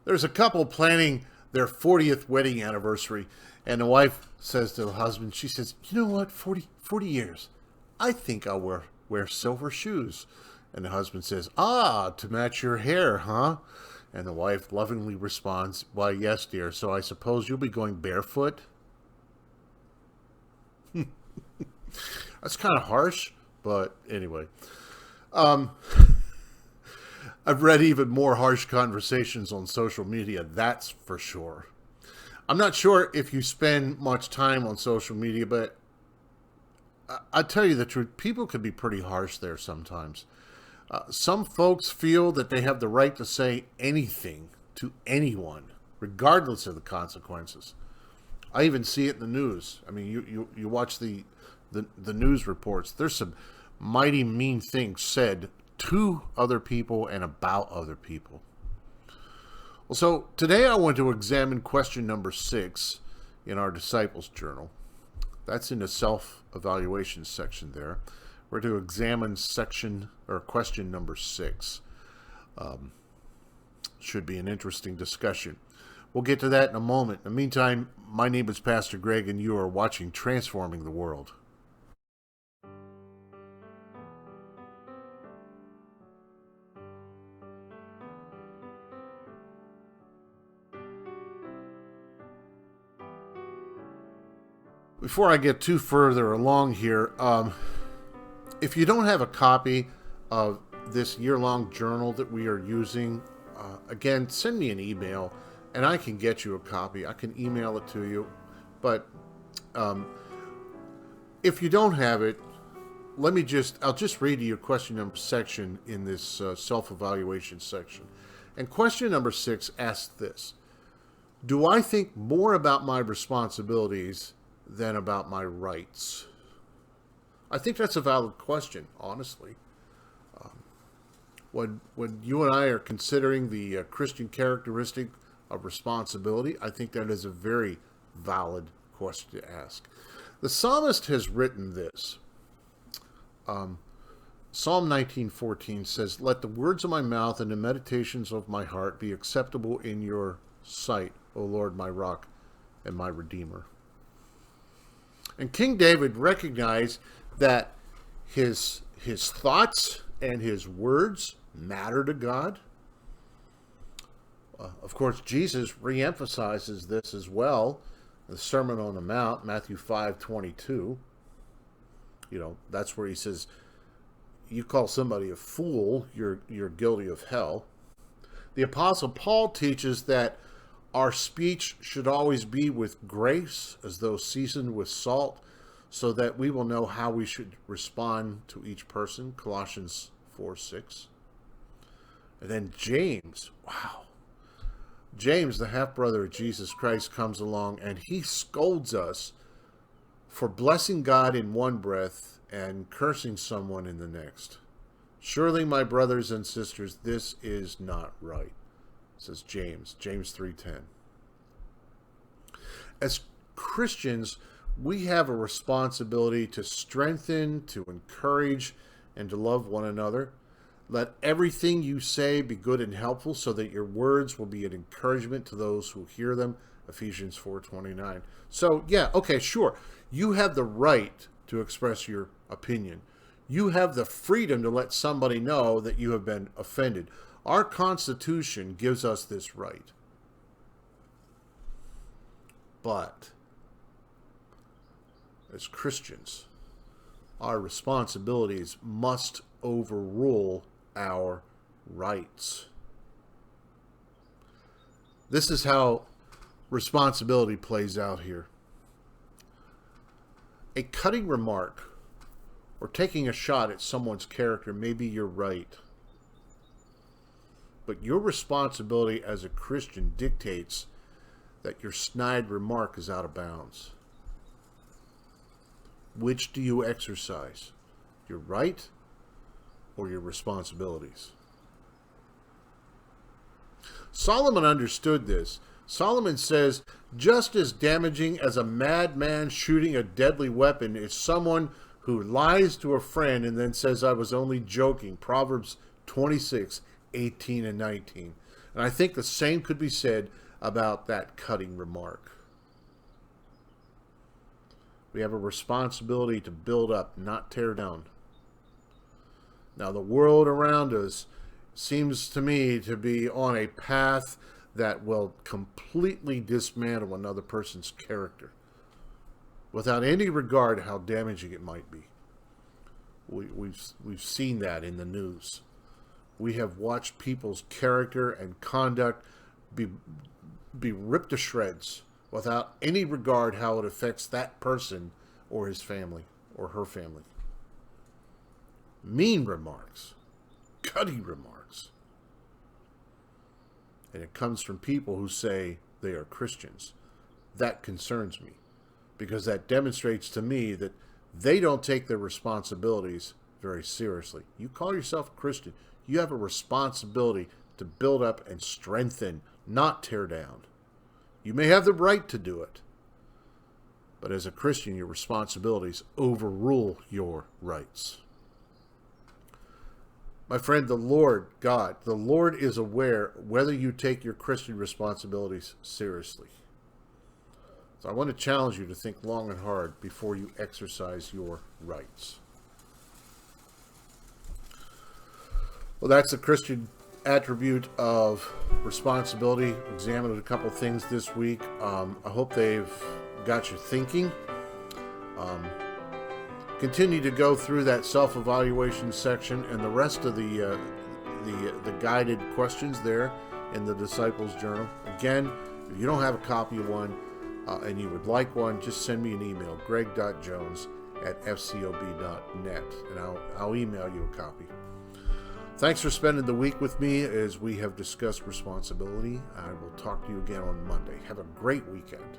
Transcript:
There's a couple planning their 40th wedding anniversary, and the wife says to the husband, she says, you know what, 40 years, I think I'll wear silver shoes. And the husband says, ah, to match your hair, huh? And the wife lovingly responds, why, yes, dear, so I suppose you'll be going barefoot? That's kind of harsh, but anyway. Um, I've read even more harsh conversations on social media, that's for sure. I'm not sure if you spend much time on social media, but I'll tell you the truth, people can be pretty harsh there sometimes. Some folks feel that they have the right to say anything to anyone, regardless of the consequences. I even see it in the news. I mean, you watch the news reports. There's some mighty mean things said to other people and about other people. Well, so today I want to examine question number 6 in our Disciples Journal. That's in the self-evaluation section there. We're to examine section or question number 6. Should be an interesting discussion. We'll get to that in a moment. In the meantime, my name is Pastor Greg, and you are watching Transforming the World. Before I get too further along here, if you don't have a copy of this year-long journal that we are using, again, send me an email and I can get you a copy. I can email it to you. But if you don't have it, I'll just read you question number section in this self-evaluation section. And question number 6 asks this: do I think more about my responsibilities than about my rights? I think that's a valid question, honestly. When you and I are considering the Christian characteristic of responsibility, I think that is a very valid question to ask. The psalmist has written this. Psalm 19:14 says, let the words of my mouth and the meditations of my heart be acceptable in your sight, O Lord, my rock and my redeemer. And King David recognized that his thoughts and his words matter to God. Of course, Jesus reemphasizes this as well. The Sermon on the Mount, Matthew 5:22. That's where he says, you call somebody a fool, you're guilty of hell. The Apostle Paul teaches that our speech should always be with grace, as though seasoned with salt, so that we will know how we should respond to each person, Colossians 4:6. And then James, wow. James, the half-brother of Jesus Christ, comes along and he scolds us for blessing God in one breath and cursing someone in the next. Surely, my brothers and sisters, this is not right, says James 3:10. As Christians, we have a responsibility to strengthen, to encourage, and to love one another. Let everything you say be good and helpful, so that your words will be an encouragement to those who hear them. Ephesians 4:29. So, yeah, okay, sure. You have the right to express your opinion. You have the freedom to let somebody know that you have been offended. Our Constitution gives us this right. But as Christians, our responsibilities must overrule our rights. This is how responsibility plays out here. A cutting remark or taking a shot at someone's character may be your right, but your responsibility as a Christian dictates that your snide remark is out of bounds. Which do you exercise? Your right or your responsibilities? Solomon understood this. Solomon says, just as damaging as a madman shooting a deadly weapon is someone who lies to a friend and then says, I was only joking. Proverbs 26:18 and 19. And I think the same could be said about that cutting remark. We have a responsibility to build up, not tear down. Now, the world around us seems to me to be on a path that will completely dismantle another person's character without any regard to how damaging it might be. We've seen that in the news. We have watched people's character and conduct be ripped to shreds without any regard how it affects that person or his family or her family. Mean remarks, cutting remarks. And it comes from people who say they are Christians. That concerns me, because that demonstrates to me that they don't take their responsibilities very seriously. You call yourself a Christian, you have a responsibility to build up and strengthen, not tear down. You may have the right to do it, but as a Christian, your responsibilities overrule your rights. My friend, the Lord God, the Lord is aware whether you take your Christian responsibilities seriously. So I want to challenge you to think long and hard before you exercise your rights. Well, that's a Christian attribute of responsibility. Examined a couple things this week. I hope they've got you thinking. Continue to go through that self-evaluation section and the rest of the guided questions there in the Disciples Journal. Again, if you don't have a copy of one and you would like one, just send me an email, greg.jones@fcob.net, and I'll email you a copy. Thanks for spending the week with me as we have discussed responsibility. I will talk to you again on Monday. Have a great weekend.